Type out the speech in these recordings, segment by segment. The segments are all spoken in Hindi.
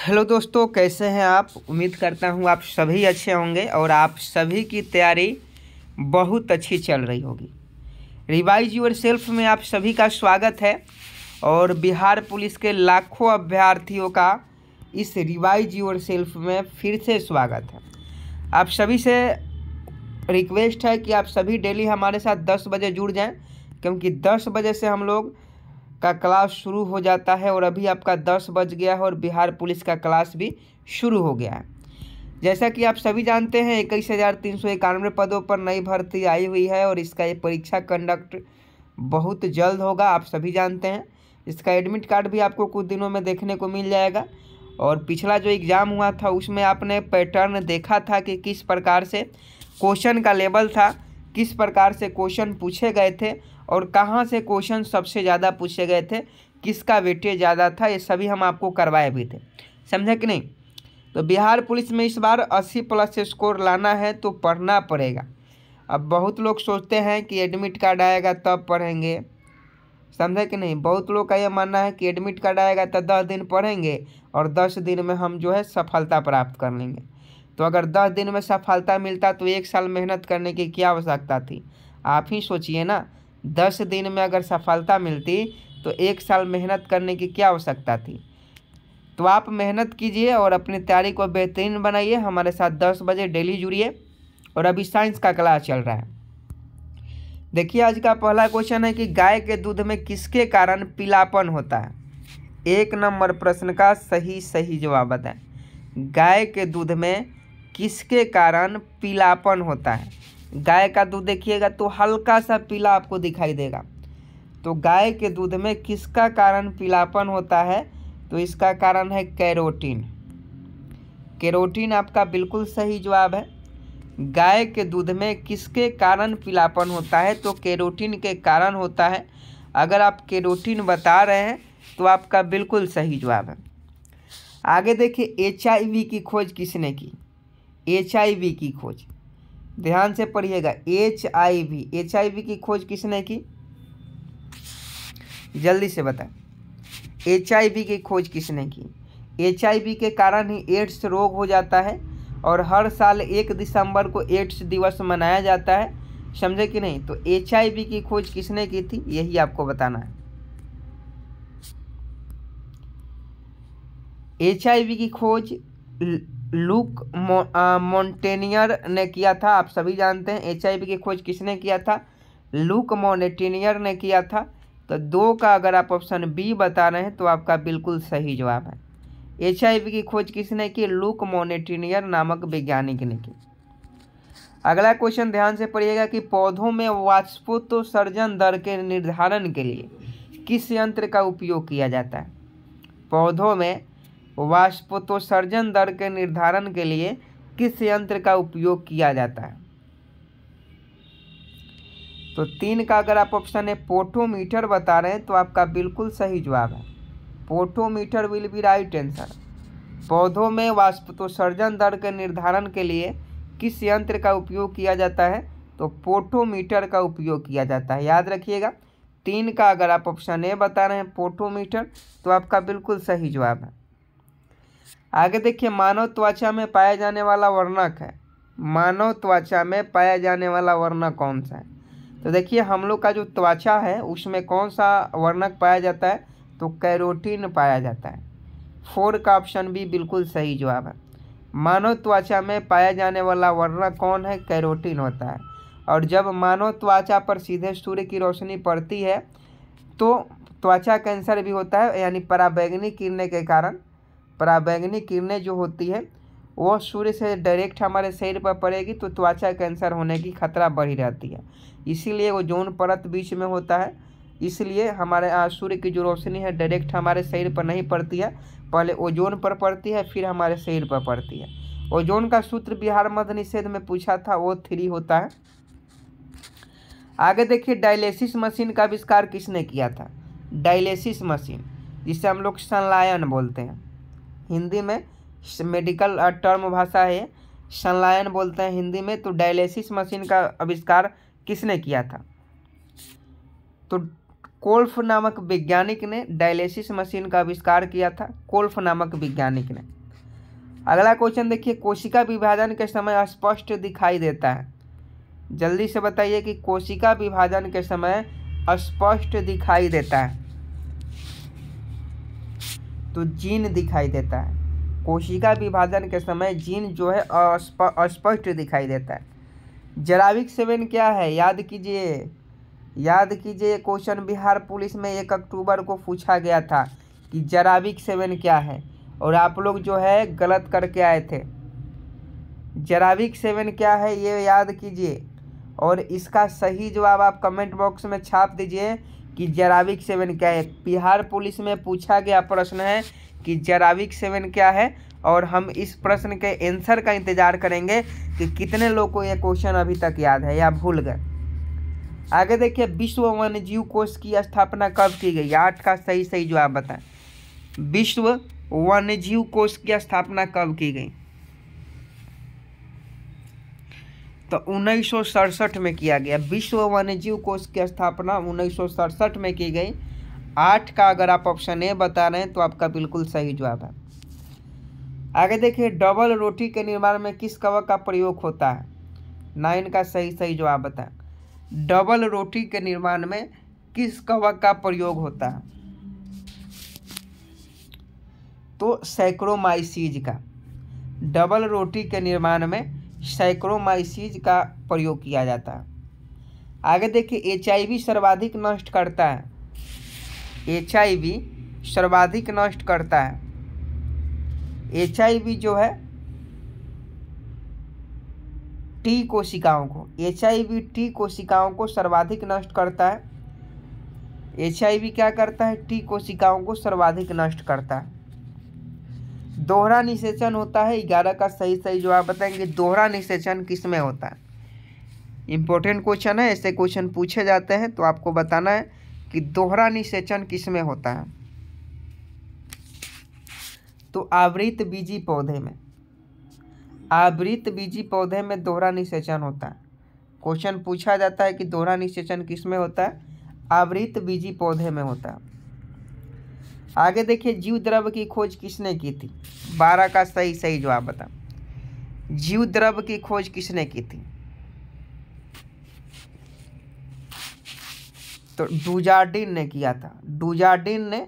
हेलो दोस्तों, कैसे हैं आप। उम्मीद करता हूं आप सभी अच्छे होंगे और आप सभी की तैयारी बहुत अच्छी चल रही होगी। रिवाइज योर सेल्फ में आप सभी का स्वागत है और बिहार पुलिस के लाखों अभ्यर्थियों का इस रिवाइज योर सेल्फ में फिर से स्वागत है। आप सभी से रिक्वेस्ट है कि आप सभी डेली हमारे साथ 10 बजे जुड़ जाएं, क्योंकि 10 बजे से हम लोग का क्लास शुरू हो जाता है और अभी आपका 10 बज गया है और बिहार पुलिस का क्लास भी शुरू हो गया है। जैसा कि आप सभी जानते हैं 21,391 पदों पर नई भर्ती आई हुई है और इसका ये परीक्षा कंडक्ट बहुत जल्द होगा। आप सभी जानते हैं इसका एडमिट कार्ड भी आपको कुछ दिनों में देखने को मिल जाएगा। और पिछला जो एग्ज़ाम हुआ था उसमें आपने पैटर्न देखा था कि किस प्रकार से क्वेश्चन का लेवल था, किस प्रकार से क्वेश्चन पूछे गए थे और कहाँ से क्वेश्चन सबसे ज़्यादा पूछे गए थे, किसका वेटेज ज़्यादा था, ये सभी हम आपको करवाए भी थे। समझे कि नहीं। तो बिहार पुलिस में इस बार 80+ स्कोर लाना है तो पढ़ना पड़ेगा। अब बहुत लोग सोचते हैं कि एडमिट कार्ड आएगा तब पढ़ेंगे, समझे कि नहीं। बहुत लोग का यह मानना है कि एडमिट कार्ड आएगा तो 10 दिन पढ़ेंगे और 10 दिन में हम जो है सफलता प्राप्त कर लेंगे। तो अगर 10 दिन में सफलता मिलता तो 1 साल मेहनत करने की क्या आवश्यकता थी। आप ही सोचिए ना, 10 दिन में अगर सफलता मिलती तो 1 साल मेहनत करने की क्या आवश्यकता थी। तो आप मेहनत कीजिए और अपनी तैयारी को बेहतरीन बनाइए। हमारे साथ 10 बजे डेली जुड़िए। और अभी साइंस का क्लास चल रहा है। देखिए आज का पहला क्वेश्चन है कि गाय के दूध में किसके कारण पीलापन होता है। 1 नंबर प्रश्न का सही जवाब बताएं। गाय के दूध में किसके कारण पीलापन होता है। गाय का दूध देखिएगा तो हल्का सा पीला आपको दिखाई देगा। तो गाय के दूध में किसका कारण पीलापन होता है, तो इसका कारण है कैरोटीन। कैरोटीन आपका बिल्कुल सही जवाब है। गाय के दूध में किसके कारण पीलापन होता है, तो कैरोटीन के कारण होता है। अगर आप कैरोटीन बता रहे हैं तो आपका बिल्कुल सही जवाब है। आगे देखिए HIV की खोज किसने की। HIV की खोज ध्यान से पढ़िएगा। HIV की खोज किसने की, जल्दी से बताएं। HIV की खोज किसने की। HIV के कारण ही एड्स रोग हो जाता है और हर साल 1 दिसंबर को एड्स दिवस मनाया जाता है। समझे कि नहीं। तो HIV की खोज किसने की थी, यही आपको बताना है। HIV की खोज लूक मॉन्टेनियर ने किया था। आप सभी जानते हैं HIV की खोज किसने किया था, लूक मॉन्टेनियर ने किया था। तो 2 का अगर आप ऑप्शन बी बता रहे हैं तो आपका बिल्कुल सही जवाब है। HIV की खोज किसने की, लूक मॉन्टेनियर नामक वैज्ञानिक ने की। अगला क्वेश्चन ध्यान से पढ़िएगा कि पौधों में वाष्पोत्सर्जन दर के निर्धारण के लिए किस यंत्र का उपयोग किया जाता है। पौधों में वाष्पोत्सर्जन दर के निर्धारण के लिए किस यंत्र का उपयोग किया जाता है। तो 3 का अगर आप ऑप्शन है पोटोमीटर बता रहे हैं तो आपका बिल्कुल सही जवाब है। Potometer will be right answer. पौधों में वाष्पोत्सर्जन दर के निर्धारण के लिए किस यंत्र का उपयोग किया जाता है, तो पोटोमीटर का उपयोग किया जाता है। याद रखिएगा 3 का अगर आप ऑप्शन ए बता रहे हैं पोटोमीटर तो आपका बिल्कुल सही जवाब है। आगे देखिए मानव त्वचा में पाया जाने वाला वर्णक है। मानव त्वचा में पाया जाने वाला वर्णक कौन सा है। तो देखिए हम लोग का जो त्वचा है उसमें कौन सा वर्णक पाया जाता है, तो कैरोटीन पाया जाता है। 4 का ऑप्शन भी बिल्कुल सही जवाब है। मानव त्वचा में पाया जाने वाला वर्णक कौन है, कैरोटीन होता है। और जब मानव त्वचा पर सीधे सूर्य की रोशनी पड़ती है तो त्वचा कैंसर भी होता है, यानी पराबैंगनी किरणें के कारण। पराबैंगनी किरणें जो होती है वो सूर्य से डायरेक्ट हमारे शरीर पर पड़ेगी तो त्वचा कैंसर होने की खतरा बढ़ी रहती है। इसीलिए ओजोन परत बीच में होता है। इसलिए हमारे सूर्य की जो रोशनी है डायरेक्ट हमारे शरीर पर नहीं पड़ती है, पहले ओजोन पर पड़ती है फिर हमारे शरीर पर पड़ती है। ओजोन का सूत्र बिहार मध्य निषेध में पूछा था, वो 3 होता है। आगे देखिए डायलिसिस मशीन का आविष्कार किसने किया था। डायलिसिस मशीन जिसे हम लोग संलायन बोलते हैं, हिंदी में मेडिकल टर्म भाषा है, संलायन बोलते हैं हिंदी में। तो डायलिसिस मशीन का आविष्कार किसने किया था, तो कोल्फ नामक वैज्ञानिक ने डायलिसिस मशीन का आविष्कार किया था? कोल्फ नामक वैज्ञानिक ने। अगला क्वेश्चन देखिए, कोशिका विभाजन के समय स्पष्ट दिखाई देता है? जल्दी से बताइए कि कोशिका विभाजन के समय स्पष्ट दिखाई देता है? तो जीन दिखाई देता है। कोशिका विभाजन के समय जीन जो है स्पष्ट दिखाई देता है। जराविक सेवन क्या है? याद कीजिए क्वेश्चन बिहार पुलिस में 1 अक्टूबर को पूछा गया था कि जराविक सेवन क्या है, और आप लोग जो है गलत करके आए थे। जराविक सेवन क्या है ये याद कीजिए, और इसका सही जवाब आप कमेंट बॉक्स में छाप दीजिए कि जराविक सेवन क्या है। बिहार पुलिस में पूछा गया प्रश्न है कि जराविक सेवन क्या है, और हम इस प्रश्न के आंसर का इंतजार करेंगे कि कितने लोगों को यह क्वेश्चन अभी तक याद है या भूल गए। आगे देखिए, विश्व वन्यजीव कोष की स्थापना कब की गई? 8 का सही जवाब बताएं। विश्व वन्यजीव कोष की स्थापना कब की गई? तो 1967 में किया गया। विश्व वन्यजीव कोष की स्थापना 1967 में की गई। 8 का अगर आप ऑप्शन ए बता रहे हैं तो आपका बिल्कुल सही जवाब है। आगे देखिए, डबल रोटी के निर्माण में किस कवक का प्रयोग होता है? 9 का सही जवाब बताएं। डबल रोटी के निर्माण में किस कवक का प्रयोग होता है? तो सैक्रोमाइसीज का। डबल रोटी के निर्माण में सैक्रोमाइसीज का प्रयोग किया जाता है। आगे देखिए, HIV सर्वाधिक नष्ट करता है? HIV सर्वाधिक नष्ट करता है। HIV जो है टी कोशिकाओं को, HIV टी कोशिकाओं को सर्वाधिक नष्ट करता है। HIV क्या करता है? टी कोशिकाओं को सर्वाधिक नष्ट करता है। दोहरा निषेचन होता है? 11 का सही जवाब बताएंगे। दोहरा निषेचन किस में होता है? इंपॉर्टेंट क्वेश्चन है, ऐसे क्वेश्चन पूछे जाते हैं तो आपको बताना है कि दोहरा निषेचन किस में होता है। तो आवृत बीजी पौधे में। आवृत बीजी पौधे में दोहरा निषेचन होता है। क्वेश्चन पूछा जाता है कि दोहरा निषेचन किस में होता है? आवृत बीजी पौधे में होता है। आगे देखिए, जीव द्रव की खोज किसने की थी? 12 का सही जवाब बता। जीव द्रव की खोज किसने की थी? तो डुजार्डिन ने किया था। डुजार्डिन ने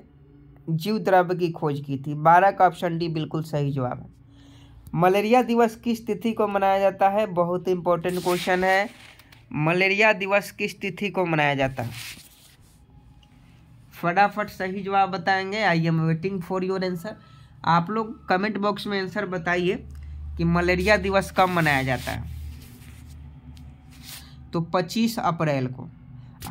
जीव द्रव की खोज की थी। 12 का ऑप्शन डी बिल्कुल सही जवाब है। मलेरिया दिवस किस तिथि को मनाया जाता है? बहुत इंपॉर्टेंट क्वेश्चन है। मलेरिया दिवस किस तिथि को मनाया जाता है? फटाफट सही जवाब बताएंगे। I am waiting for your answer. आप लोग कमेंट बॉक्स में आंसर बताइए कि मलेरिया दिवस कब मनाया जाता है। तो 25 अप्रैल को।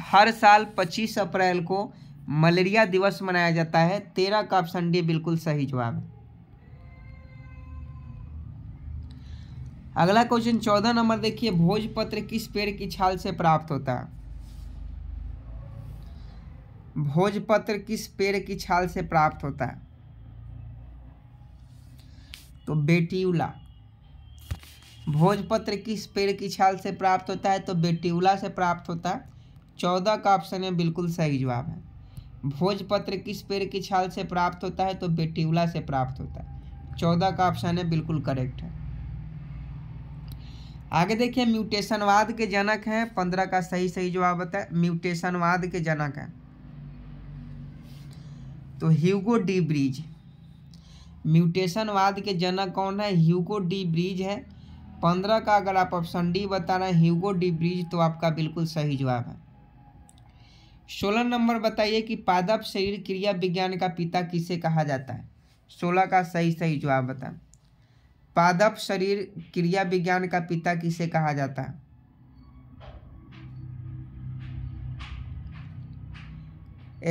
हर साल 25 अप्रैल को मलेरिया दिवस मनाया जाता है। 13 का ऑप्शन डी बिल्कुल सही जवाब है। अगला क्वेश्चन 14 नंबर देखिए, भोजपत्र किस पेड़ की छाल से प्राप्त होता है? भोजपत्र किस पेड़ की छाल से प्राप्त होता है? तो बेटियुला। भोजपत्र किस पेड़ की छाल से प्राप्त होता है? तो बेटियुला से प्राप्त होता है। 14 का ऑप्शन है बिल्कुल सही जवाब है। भोजपत्र किस पेड़ की छाल से प्राप्त होता है? तो बेटियुला से प्राप्त होता है। 14 का ऑप्शन है बिल्कुल करेक्ट है। आगे देखिए, म्यूटेशनवाद के जनक हैं। 15 का सही जवाब बताए। म्यूटेशनवाद के जनक हैं तो ह्यूगो डी ब्रीज। म्यूटेशनवाद के जनक कौन है? ह्यूगो डी ब्रीज है। 15 का अगर आप ऑप्शन डी बता रहे हैं ह्यूगो डी ब्रीज तो आपका बिल्कुल सही जवाब है। 16 नंबर बताइए कि पादप शरीर क्रिया विज्ञान का पिता किसे कहा जाता है? 16 का सही जवाब बताएं। पादप शरीर क्रिया विज्ञान का पिता किसे कहा जाता है?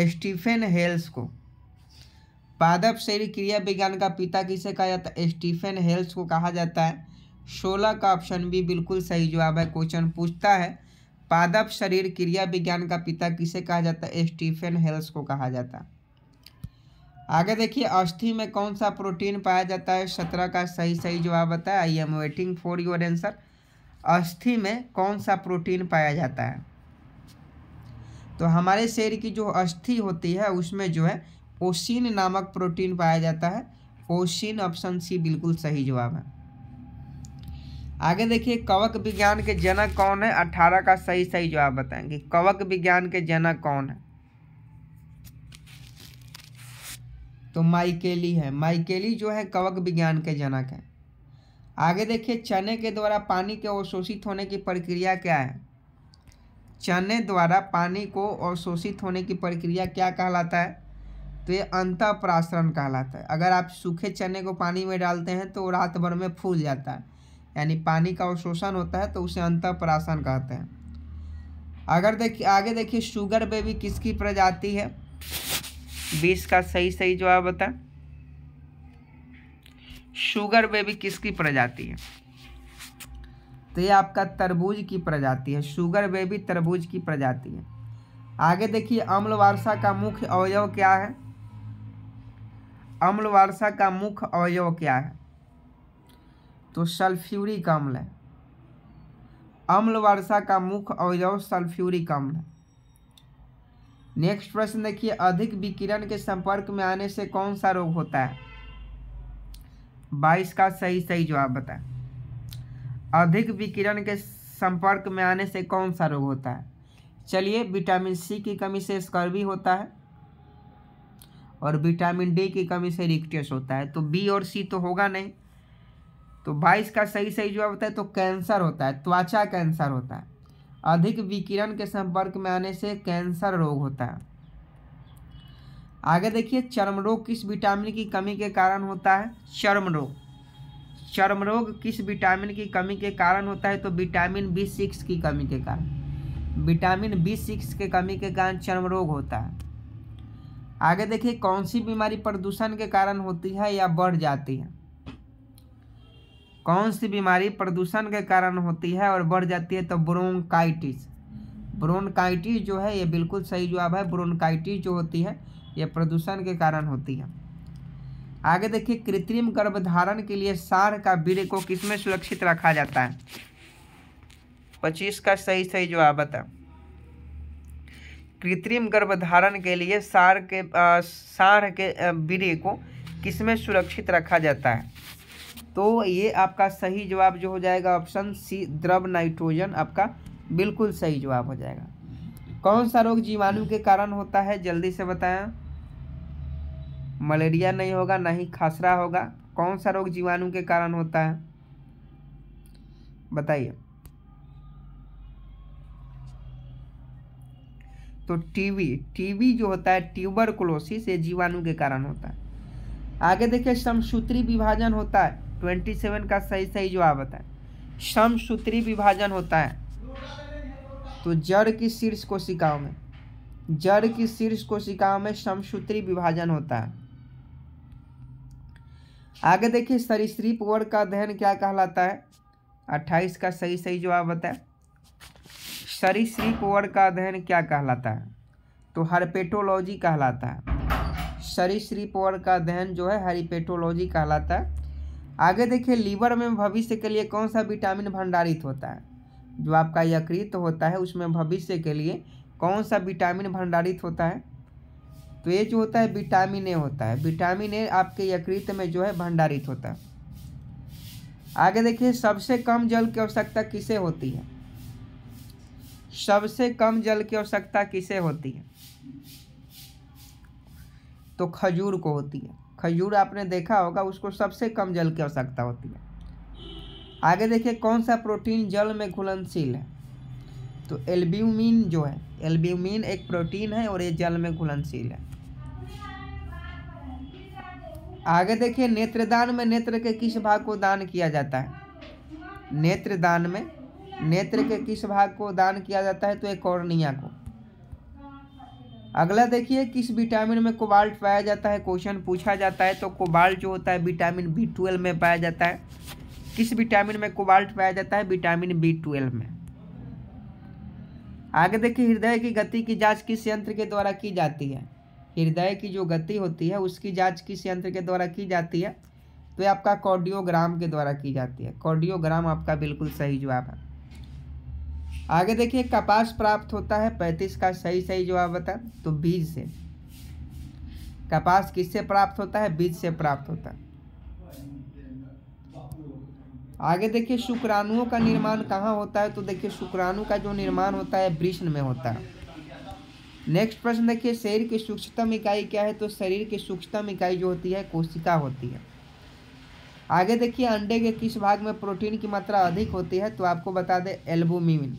स्टीफन हेल्स को। पादप शरीर क्रिया विज्ञान का पिता किसे कहा जाता है? स्टीफन हेल्स को कहा जाता है। 16 का ऑप्शन बी बिल्कुल सही जवाब है। क्वेश्चन पूछता है पादप शरीर क्रिया विज्ञान का पिता किसे कहा जाता है? स्टीफन हेल्स को कहा जाता है। आगे देखिए, अस्थि में कौन सा प्रोटीन पाया जाता है? 17 का सही जवाब बताए। I am waiting for your answer. अस्थि में कौन सा प्रोटीन पाया जाता है? तो हमारे शरीर की जो अस्थि होती है उसमें जो है ओसिन नामक प्रोटीन पाया जाता है। ओसिन, ऑप्शन सी बिल्कुल सही जवाब है। आगे देखिए, कवक विज्ञान के जनक कौन है? 18 का सही जवाब बताएंगे। कवक विज्ञान के जनक कौन है? तो माइकेली है। माइकेली जो है कवक विज्ञान के जनक है। आगे देखिए, चने के द्वारा पानी के अवशोषित होने की प्रक्रिया क्या है? चने द्वारा पानी को अवशोषित होने की प्रक्रिया क्या कहलाता है? तो ये अंतःप्रासरण कहलाता है। अगर आप सूखे चने को पानी में डालते हैं तो रात भर में फूल जाता है, यानी पानी का अवशोषण होता है, तो उसे अंतःप्रासन कहते हैं। अगर देखिए आगे देखिए, शुगर बेबी किसकी प्रजाति है? 20 का सही जवाब बता। शुगर बेबी किसकी प्रजाति है? तो ये आपका तरबूज की प्रजाति है। शुगर बेबी तरबूज की प्रजाति है। आगे देखिए, अम्ल वार्षा का मुख्य अवयव क्या है? अम्ल वार्षा का मुख्य अवयव क्या है? तो सल्फ्यूरिक अम्ल है। अम्ल वर्षा का मुख्य अवयव सल्फ्यूरिक अम्ल है। नेक्स्ट प्रश्न देखिए, अधिक विकिरण के संपर्क में आने से कौन सा रोग होता है? 22 का सही जवाब बताएं। अधिक विकिरण के संपर्क में आने से कौन सा रोग होता है? चलिए, विटामिन सी की कमी से स्कर्वी होता है और विटामिन डी की कमी से रिक्टियस होता है। तो बी और सी तो होगा नहीं। तो 22 का सही जवाब होता है, तो कैंसर होता है, त्वचा कैंसर होता है। अधिक विकिरण के संपर्क में आने से कैंसर रोग होता है। आगे देखिए, चर्म रोग किस विटामिन की कमी के कारण होता है? चर्म रोग किस विटामिन की कमी के कारण होता है? तो विटामिन B6 की कमी के कारण। विटामिन B6 के कमी के कारण चर्म रोग होता है। आगे देखिए, कौन सी बीमारी प्रदूषण के कारण होती है या बढ़ जाती है? कौन सी बीमारी प्रदूषण के कारण होती है और बढ़ जाती है? तो ब्रोंकाइटिस। ब्रोंकाइटिस जो है ये बिल्कुल सही जवाब है। ब्रोंकाइटिस जो होती है ये प्रदूषण के कारण होती है। आगे देखिए, कृत्रिम गर्भधारण के लिए सांड का वीर्य को किसमें सुरक्षित रखा जाता है? 25 का सही जवाब बता। कृत्रिम गर्भधारण के लिए सांड के वीर्य को किसमें सुरक्षित रखा जाता है? तो ये आपका सही जवाब जो हो जाएगा ऑप्शन सी, द्रव नाइट्रोजन आपका बिल्कुल सही जवाब हो जाएगा। कौन सा रोग जीवाणु के कारण होता है? जल्दी से बताएं। मलेरिया नहीं होगा, ना ही खसरा होगा। कौन सा रोग जीवाणु के कारण होता है? बताइए। तो टीबी जो होता है, ट्यूबरकुलोसिस, ये जीवाणु के कारण होता है। आगे देखिए, समसूत्री विभाजन होता है। 27 का सही जवाब बताएं। समसूत्री विभाजन होता है तो जड़ की शीर्ष कोशिकाओं में समसूत्री विभाजन होता है। आगे देखिए, सरीसृप वर्ग का अध्ययन क्या कहलाता है? 28 का सही जवाब बताएं। सरीसृप वर्ग का अध्ययन क्या कहलाता है? तो हर्पेटोलॉजी कहलाता है। सरीसृप वर्ग का अध्ययन जो है हर्पेटोलॉजी कहलाता है। आगे देखिए, लीवर में भविष्य के लिए कौन सा विटामिन भंडारित होता है? जो आपका यकृत होता है उसमें भविष्य के लिए कौन सा विटामिन भंडारित होता है? तो ये जो होता है विटामिन ए होता है। विटामिन ए आपके यकृत में जो है भंडारित होता है। आगे देखिए, सबसे कम जल की आवश्यकता किसे होती है? सबसे कम जल की आवश्यकता किसे होती है? तो खजूर को होती है। खजूर आपने देखा होगा, उसको सबसे कम जल की आवश्यकता होती है। आगे देखिए, कौन सा प्रोटीन जल में घुलनशील है? तो एल्ब्यूमिन जो है, एल्ब्यूमिन एक प्रोटीन है और ये जल में घुलनशील है। आगे देखिए, नेत्रदान में नेत्र के किस भाग को दान किया जाता है? नेत्रदान में नेत्र के किस भाग को दान किया जाता है? तो एक कॉर्निया को। अगला देखिए, किस विटामिन में कोबाल्ट पाया जाता है? क्वेश्चन पूछा जाता है। तो कोबाल्ट जो होता है विटामिन B12 में पाया जाता है। किस विटामिन में कोबाल्ट पाया जाता है? विटामिन B12 में। आगे देखिए, हृदय की गति की जांच किस यंत्र के द्वारा की जाती है? हृदय की जो गति होती है उसकी जांच किस यंत्र के द्वारा की जाती है? तो ये आपका कार्डियोग्राम के द्वारा की जाती है। कार्डियोग्राम आपका बिल्कुल सही जवाब है। आगे देखिए कपास प्राप्त होता है 35 का सही जवाब बता। तो बीज से। कपास किससे प्राप्त होता है? बीज से प्राप्त होता है। आगे देखिए शुक्राणुओं का निर्माण कहाँ होता है? तो देखिए शुक्राणु का जो निर्माण होता है वृषण में होता है। नेक्स्ट प्रश्न देखिए शरीर की सूक्ष्मतम इकाई क्या है? तो शरीर की सूक्ष्मतम इकाई जो होती है कोशिका होती है। आगे देखिए अंडे के किस भाग में प्रोटीन की मात्रा अधिक होती है? तो आपको बता दें एल्बुमिन।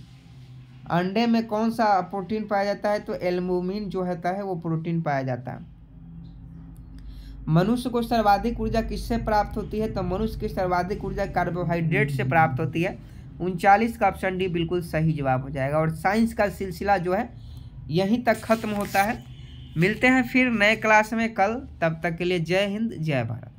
अंडे में कौन सा प्रोटीन पाया जाता है? तो एल्बुमिन जो होता है वो प्रोटीन पाया जाता है। मनुष्य को सर्वाधिक ऊर्जा किससे प्राप्त होती है? तो मनुष्य की सर्वाधिक ऊर्जा कार्बोहाइड्रेट से प्राप्त होती है। 39 का ऑप्शन डी बिल्कुल सही जवाब हो जाएगा। और साइंस का सिलसिला जो है यहीं तक खत्म होता है। मिलते हैं फिर नए क्लास में कल, तब तक के लिए जय हिंद जय भारत।